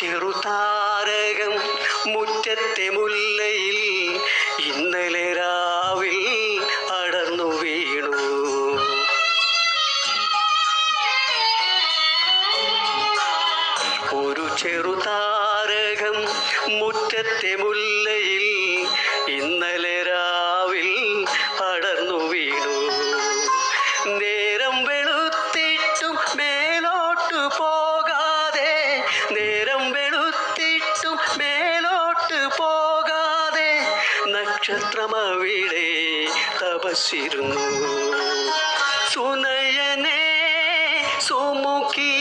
ചെറുതാരകം മുറ്റത്തെ മുല്ലയിൽ ഇന്നലെ രാവിൽ അടർന്നു വീണു. ഒരു ചെറുതാരകം മുറ്റത്തെ മുല്ലയിൽ ഇന്നലെ രാവിൽ അടർന്നു വീണു. നേരം വെളുത്തിട്ടും മേലോട്ട് പോകാതെ, നേരം വെളുത്തിട്ടും മേലോട്ട് പോകാതെ നക്ഷത്രമവിടെ തപസ്സിരുന്നു. സുനയനെ സുമുഖി